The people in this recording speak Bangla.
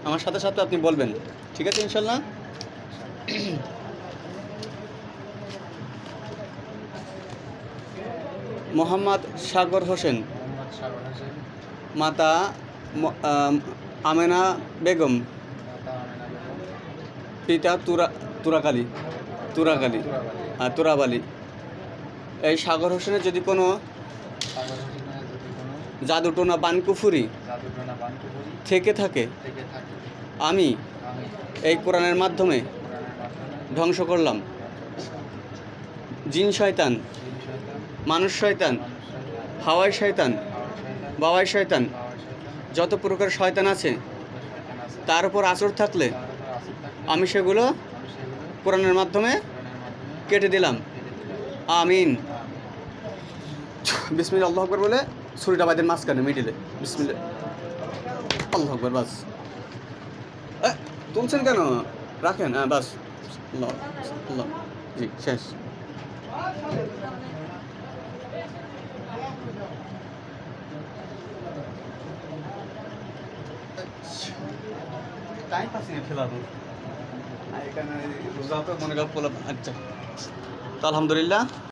আমার সাথে সাথে আপনি বলবেন, ঠিক আছে ইনশাল্লাহ। মোহাম্মদ সাগর হোসেন, মাতা আমেনা বেগম, পিতা তুরাকালী তুরাবালি। এই সাগর হোসেনের যদি কোনো জাদুটোনা বানকুফুরি থেকে থাকে, আমি এই কোরআনের মাধ্যমে ধ্বংস করলাম। জিন শয়তান, মানুষ শয়তান, হাওয়াই শয়তান, বাওয়াই শয়তান, যত প্রকার শয়তান আছে তার উপর আচর থাকলে আমি সেগুলো কোরআনের মাধ্যমে কেটে দিলাম। আমিন। বিসমিল্লাহ আল্লাহু আকবার বলে ছুরিটা বাইদের মাঝখানে মিডিলে বিসমিল্লাহ আল্লাহু আকবার। বাস তুলছেন কেন, রাখেন। হ্যাঁ বাস, আল্লাহ আল্লাহ, জি শেষ। টাইম পাস নিয়ে ফেলা তো এখানে রোজা তো মনে কর। আচ্ছা তো আলহামদুলিল্লাহ।